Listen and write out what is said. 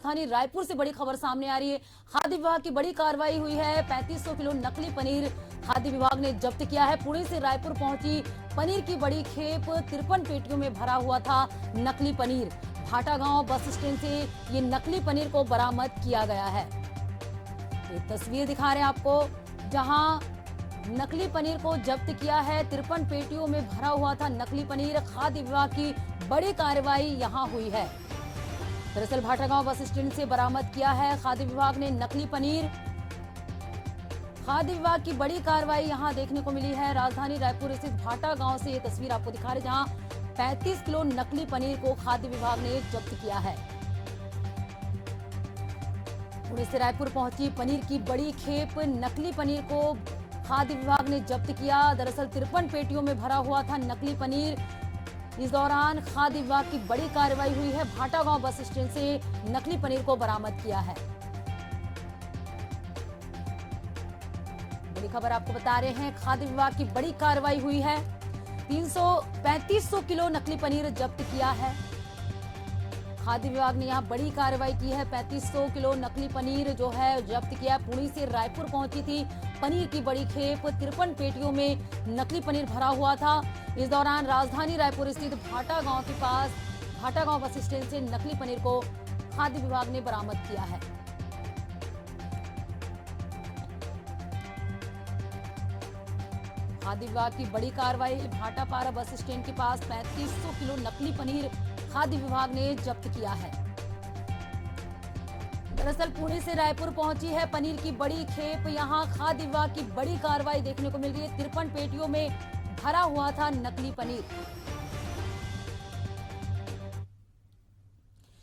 राजधानी रायपुर से बड़ी खबर सामने आ रही है। खाद्य विभाग की बड़ी कार्रवाई हुई है। 3500 किलो नकली पनीर खाद्य विभाग ने जब्त किया है। पुणे से रायपुर पहुंची पनीर की बड़ी खेप, 53 पेटियों में भरा हुआ था नकली पनीर। भाटागांव बस स्टैंड से ये नकली पनीर को बरामद किया गया है। ये तस्वीर दिखा रहे हैं आपको, जहां नकली पनीर को जब्त किया है। 53 पेटियों में भरा हुआ था नकली पनीर। खाद्य विभाग की बड़ी कार्रवाई यहां हुई है। दरअसल भाटागांव बस स्टैंड से बरामद किया है खाद्य विभाग ने नकली पनीर। खाद्य विभाग की बड़ी कार्रवाई यहां देखने को मिली है। राजधानी रायपुर स्थित भाटागांव से ये तस्वीर आपको दिखा रहे, जहां 35 किलो नकली पनीर को खाद्य विभाग ने जब्त किया है। पुणे से रायपुर पहुंची पनीर की बड़ी खेप, नकली पनीर को खाद्य विभाग ने जब्त किया। दरअसल 53 पेटियों में भरा हुआ था नकली पनीर। इस दौरान खाद्य विभाग की बड़ी कार्रवाई हुई है। भाटागांव बस स्टैंड से नकली पनीर को बरामद किया है। बड़ी खबर आपको बता रहे हैं, खाद्य विभाग की बड़ी कार्रवाई हुई है। 3500 किलो नकली पनीर जब्त किया है। खाद्य विभाग ने यहां बड़ी कार्रवाई की है। 3500 किलो नकली पनीर जो है जब्त किया। पुणे से रायपुर पहुंची थी पनीर की बड़ी खेप, 53 पेटियों में नकली पनीर भरा हुआ था। इस दौरान राजधानी रायपुर स्थित भाटागांव के पास भाटागांव बस स्टैंड से नकली पनीर को खाद्य विभाग ने बरामद किया है। खाद्य विभाग की बड़ी कार्रवाई, भाटापारा बस स्टैंड के पास 3500 किलो नकली पनीर खाद्य विभाग ने जब्त किया है। दरअसल पुणे से रायपुर पहुंची है पनीर की बड़ी खेप। यहां खाद्य विभाग की बड़ी कार्रवाई देखने को मिल रही है। 53 पेटियों में भरा हुआ था नकली पनीर।